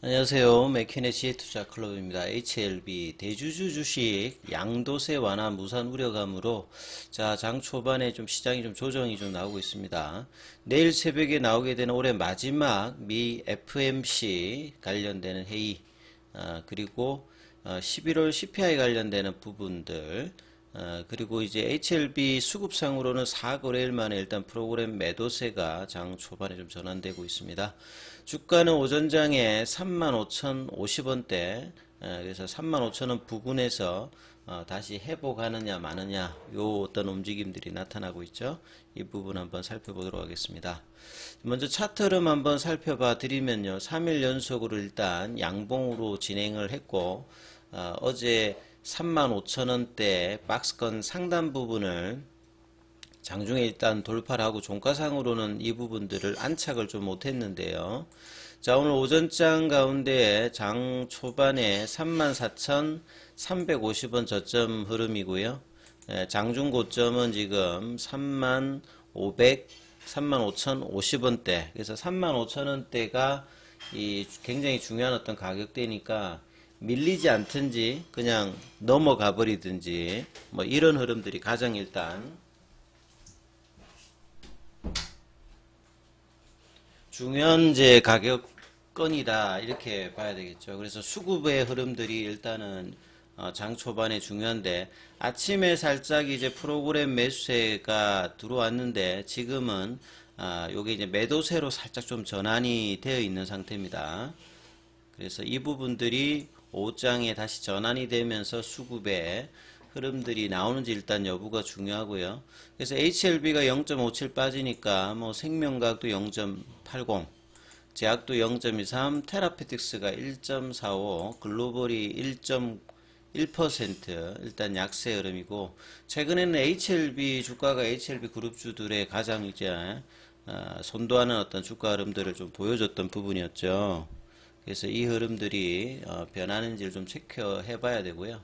안녕하세요. 맥케네시의 투자클럽입니다. HLB 대주주 주식 양도세 완화 무산 우려감으로 장 초반에 좀 시장이 좀 조정이 좀 나오고 있습니다. 내일 새벽에 나오게 되는 올해 마지막 미 FMC 관련되는 회의, 그리고 11월 CPI 관련되는 부분들, 그리고 이제 HLB 수급상으로는 4거래일 만에 일단 프로그램 매도세가 장 초반에 좀 전환되고 있습니다. 주가는 오전장에 35,050원대, 그래서 35,000원 부근에서 다시 회복하느냐 마느냐 요 어떤 움직임들이 나타나고 있죠. 이 부분 한번 살펴보도록 하겠습니다. 먼저 차트 흐름 한번 살펴봐 드리면요, 3일 연속으로 일단 양봉으로 진행을 했고, 어제 35,000원대 박스권 상단 부분을 장중에 일단 돌파를 하고 종가상으로는 이 부분들을 안착을 좀 못했는데요. 자, 오늘 오전장 가운데 장 초반에 34,350원 저점 흐름이고요. 장중 고점은 지금 35,050원대. 그래서 35,000원대가 이 굉장히 중요한 어떤 가격대니까 밀리지 않든지 그냥 넘어가 버리든지 뭐 이런 흐름들이 가장 일단 중요한 이제 가격권이다 이렇게 봐야 되겠죠. 그래서 수급의 흐름들이 일단은 장 초반에 중요한데, 아침에 살짝 이제 프로그램 매수세가 들어왔는데 지금은 요게 이제 매도세로 살짝 좀 전환이 되어 있는 상태입니다. 그래서 이 부분들이 오후장에 다시 전환이 되면서 수급의 흐름들이 나오는지 일단 여부가 중요하고요. 그래서 HLB가 0.57 빠지니까 뭐 생명과학도 0.80, 제약도 0.23, 테라피틱스가 1.45, 글로벌이 1.1% 일단 약세 흐름이고, 최근에는 HLB 주가가 HLB 그룹주들의 가장 이제 선도하는 어떤 주가 흐름들을 좀 보여줬던 부분이었죠. 그래서 이 흐름들이 변하는지를 좀 체크해 봐야 되고요.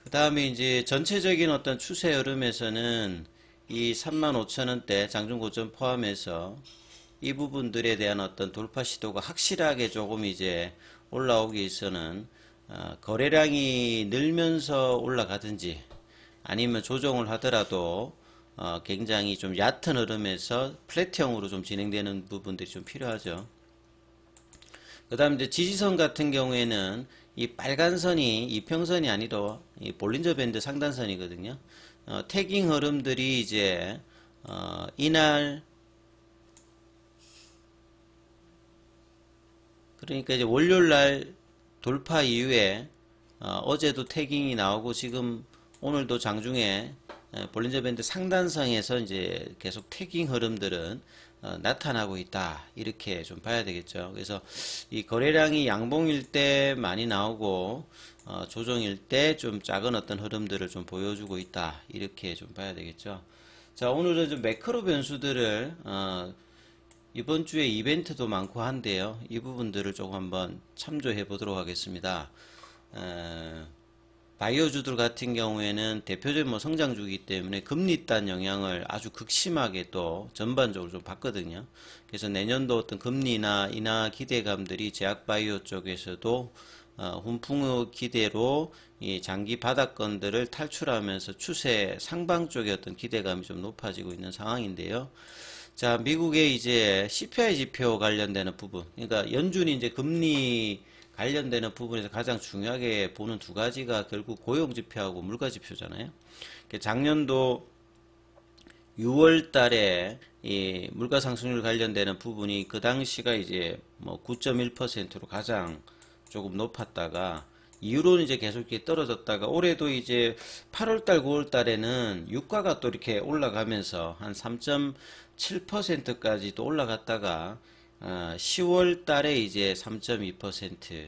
그 다음에 이제 전체적인 어떤 추세 흐름에서는 이 35,000원대 장중 고점 포함해서 이 부분들에 대한 어떤 돌파 시도가 확실하게 조금 이제 올라오기 위해서는 거래량이 늘면서 올라가든지 아니면 조정을 하더라도 굉장히 좀 얕은 흐름에서 플랫형으로 좀 진행되는 부분들이 좀 필요하죠. 그 다음 이제 지지선 같은 경우에는 이 빨간 선이 이평선이 아니라 이 볼린저 밴드 상단선이거든요. 태깅 흐름들이 이제 이날, 그러니까 이제 월요일날 돌파 이후에 어제도 태깅이 나오고 지금 오늘도 장중에 볼린저 밴드 상단선에서 이제 계속 태깅 흐름들은 나타나고 있다 이렇게 좀 봐야 되겠죠. 그래서 이 거래량이 양봉일 때 많이 나오고 조정일 때 좀 작은 어떤 흐름들을 좀 보여주고 있다 이렇게 좀 봐야 되겠죠. 자, 오늘은 좀 매크로 변수들을 이번 주에 이벤트도 많고 한데요, 이 부분들을 조금 한번 참조해 보도록 하겠습니다. 바이오주들 같은 경우에는 대표적인 뭐 성장주이기 때문에 금리 단 영향을 아주 극심하게 또 전반적으로 좀 받거든요. 그래서 내년도 어떤 금리나 인하 기대감들이 제약 바이오 쪽에서도 훈풍의 기대로 이 장기 바닥권들을 탈출하면서 추세 상방 쪽의 어떤 기대감이 좀 높아지고 있는 상황인데요. 자, 미국의 이제 CPI 지표 관련되는 부분, 그러니까 연준이 이제 금리 관련되는 부분에서 가장 중요하게 보는 두 가지가 결국 고용지표하고 물가지표잖아요. 작년도 6월 달에 이 물가상승률 관련되는 부분이 그 당시가 이제 뭐 9.1%로 가장 조금 높았다가 이후로는 이제 계속 이렇게 떨어졌다가 올해도 이제 8월달, 9월달에는 유가가 또 이렇게 올라가면서 한 3.7%까지 또 올라갔다가 10월 달에 이제 3.2%,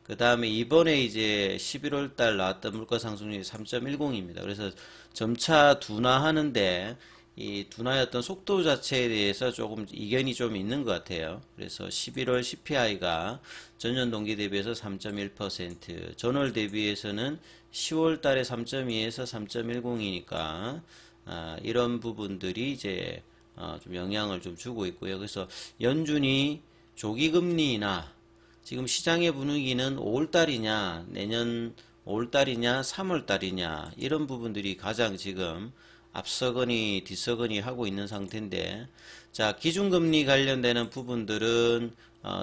그 다음에 이번에 이제 11월 달 나왔던 물가 상승률이 3.10입니다. 그래서 점차 둔화하는데 이 둔화의 어떤 속도 자체에 대해서 조금 이견이 좀 있는 것 같아요. 그래서 11월 CPI가 전년 동기 대비해서 3.1%, 전월 대비해서는 10월 달에 3.2에서 3.10이니까 이런 부분들이 이제 좀 영향을 좀 주고 있고요. 그래서 연준이 조기금리나 지금 시장의 분위기는 5월달이냐, 내년 5월달이냐, 3월달이냐, 이런 부분들이 가장 지금 앞서거니 뒤서거니 하고 있는 상태인데, 자, 기준금리 관련되는 부분들은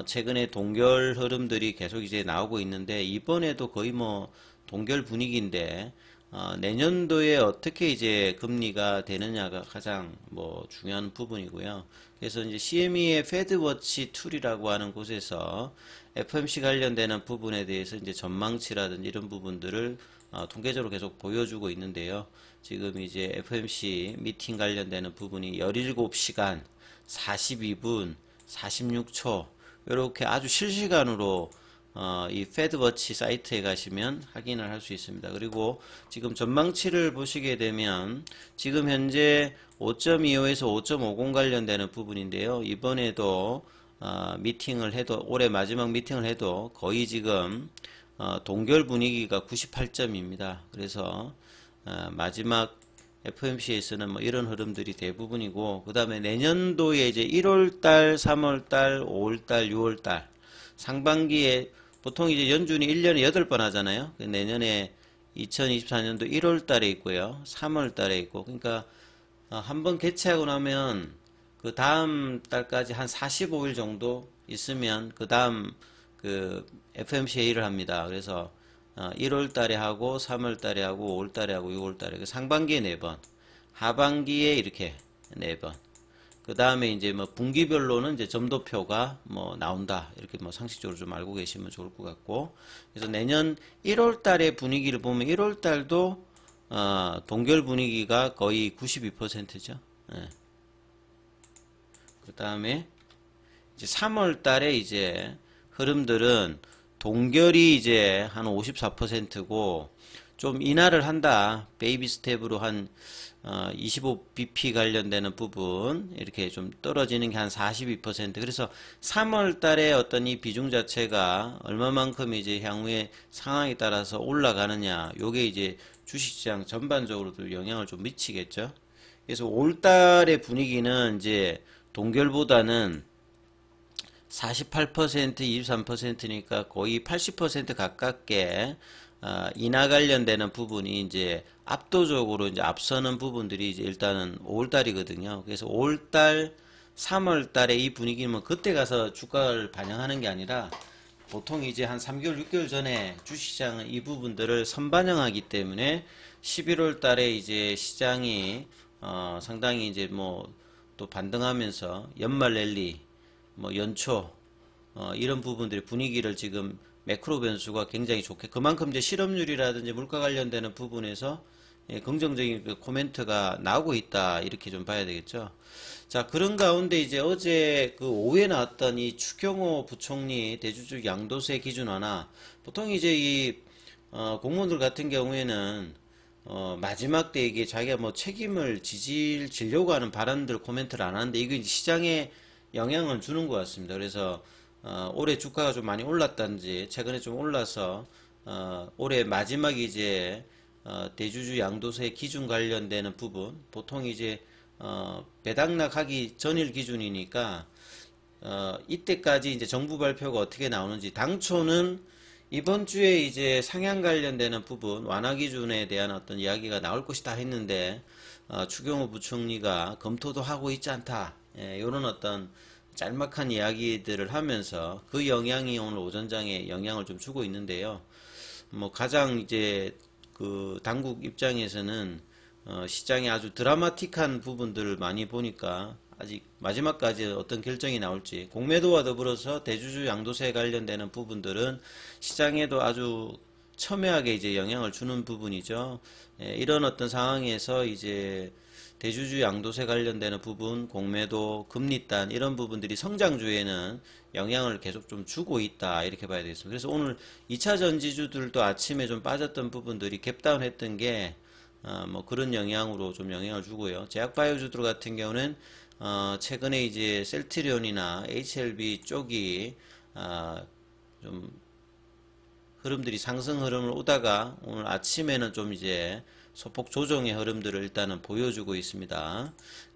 최근에 동결 흐름들이 계속 이제 나오고 있는데, 이번에도 거의 뭐 동결 분위기인데, 내년도에 어떻게 이제 금리가 되느냐가 가장 뭐 중요한 부분이고요. 그래서 이제 CME의 패드워치 툴이라고 하는 곳에서 FOMC 관련되는 부분에 대해서 이제 전망치라든지 이런 부분들을 통계적으로 계속 보여주고 있는데요. 지금 이제 FOMC 미팅 관련되는 부분이 17시간, 42분, 46초 이렇게 아주 실시간으로 이 패드워치 사이트에 가시면 확인을 할 수 있습니다. 그리고 지금 전망치를 보시게 되면 지금 현재 5.25에서 5.50 관련되는 부분인데요. 이번에도 미팅을 해도 올해 마지막 미팅을 해도 거의 지금 동결 분위기가 98점입니다. 그래서 마지막 FOMC에서는 뭐 이런 흐름들이 대부분이고, 그 다음에 내년도에 이제 1월달, 3월달, 5월달, 6월달 상반기에 보통 이제 연준이 1년에 8번 하잖아요. 내년에 2024년도 1월 달에 있고요. 3월 달에 있고. 그러니까 한번 개최하고 나면 그 다음 달까지 한 45일 정도 있으면 그 다음 그 FOMC 회의를 합니다. 그래서 1월 달에 하고 3월 달에 하고 5월 달에 하고 6월 달에 그 상반기에 4번, 하반기에 이렇게 4번. 그 다음에 이제 뭐 분기별로는 이제 점도표가 뭐 나온다. 이렇게 뭐 상식적으로 좀 알고 계시면 좋을 것 같고. 그래서 내년 1월 달의 분위기를 보면 1월 달도 동결 분위기가 거의 92%죠. 예. 그 다음에 이제 3월 달에 이제 흐름들은 동결이 이제 한 54%고 좀 인하를 한다. 베이비 스텝으로 한 25bp 관련되는 부분 이렇게 좀 떨어지는 게 한 42%. 그래서 3월 달에 어떤 이 비중 자체가 얼마만큼 이제 향후의 상황에 따라서 올라가느냐, 요게 이제 주식시장 전반적으로도 영향을 좀 미치겠죠. 그래서 5월 달의 분위기는 이제 동결보다는 48%, 23%니까 거의 80% 가깝게 인하 관련되는 부분이 이제 압도적으로 이제 앞서는 부분들이 이제 일단은 5월달이거든요. 그래서 5월달, 3월달에 이 분위기는 그때 가서 주가를 반영하는 게 아니라 보통 이제 한 3개월, 6개월 전에 주식시장은 이 부분들을 선반영하기 때문에 11월 달에 이제 시장이 상당히 이제 뭐 또 반등하면서 연말 랠리, 뭐 연초 이런 부분들이 분위기를 지금 매크로 변수가 굉장히 좋게, 그만큼 이제 실업률이라든지 물가 관련되는 부분에서 긍정적인 그 코멘트가 나오고 있다, 이렇게 좀 봐야 되겠죠. 자, 그런 가운데 이제 어제 그 오후에 나왔던 이 추경호 부총리 대주주 양도세 기준 완화, 보통 이제 이 공무원들 같은 경우에는 마지막 때 이게 자기가 뭐 책임을 지려고 하는 발언들 코멘트를 안 하는데, 이게 시장에 영향을 주는 것 같습니다. 그래서 올해 주가가 좀 많이 올랐단지 최근에 좀 올라서 올해 마지막 이제 대주주 양도세 기준 관련되는 부분, 보통 이제 배당락하기 전일 기준이니까 이때까지 이제 정부 발표가 어떻게 나오는지, 당초는 이번 주에 이제 상향 관련되는 부분 완화 기준에 대한 어떤 이야기가 나올 것이다 했는데 추경호 부총리가 검토도 하고 있지 않다, 이런 어떤 짤막한 이야기들을 하면서 그 영향이 오늘 오전장에 영향을 좀 주고 있는데요. 뭐 가장 이제 그 당국 입장에서는 시장에 아주 드라마틱한 부분들을 많이 보니까 아직 마지막까지 어떤 결정이 나올지, 공매도와 더불어서 대주주 양도세 관련되는 부분들은 시장에도 아주 첨예하게 이제 영향을 주는 부분이죠. 이런 어떤 상황에서 이제 대주주 양도세 관련되는 부분, 공매도, 금리단 이런 부분들이 성장주에는 영향을 계속 좀 주고 있다, 이렇게 봐야 되겠습니다. 그래서 오늘 2차 전지주들도 아침에 좀 빠졌던 부분들이 갭다운 했던 게 뭐 그런 영향으로 좀 영향을 주고요. 제약바이오주들 같은 경우는 최근에 이제 셀트리온이나 HLB 쪽이 좀 흐름들이 상승 흐름을 오다가 오늘 아침에는 좀 이제 소폭 조정의 흐름들을 일단은 보여주고 있습니다.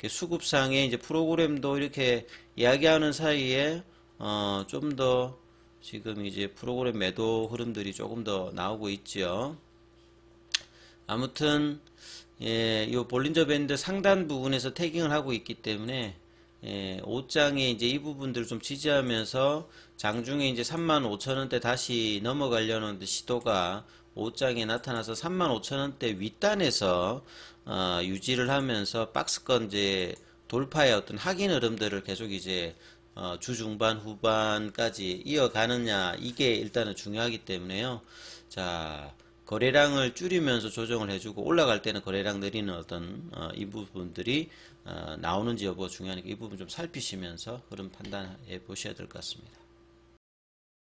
수급상의 이제 프로그램도 이렇게 이야기하는 사이에 좀 더 지금 이제 프로그램 매도 흐름들이 조금 더 나오고 있죠. 아무튼 예, 요 볼린저 밴드 상단 부분에서 태깅을 하고 있기 때문에 예, 5장에 이제 이 부분들을 좀 지지하면서 장중에 이제 35,000원대 다시 넘어가려는 시도가 5장에 나타나서 35,000원대 윗단에서 유지를 하면서 박스권 이제 돌파의 어떤 확인 흐름들을 계속 이제 주 중반 후반까지 이어가느냐 이게 일단은 중요하기 때문에요. 자, 거래량을 줄이면서 조정을 해주고 올라갈 때는 거래량 늘리는 어떤 이 부분들이 나오는지 여부가 중요하니까 이 부분 좀 살피시면서 흐름 판단해 보셔야 될 것 같습니다.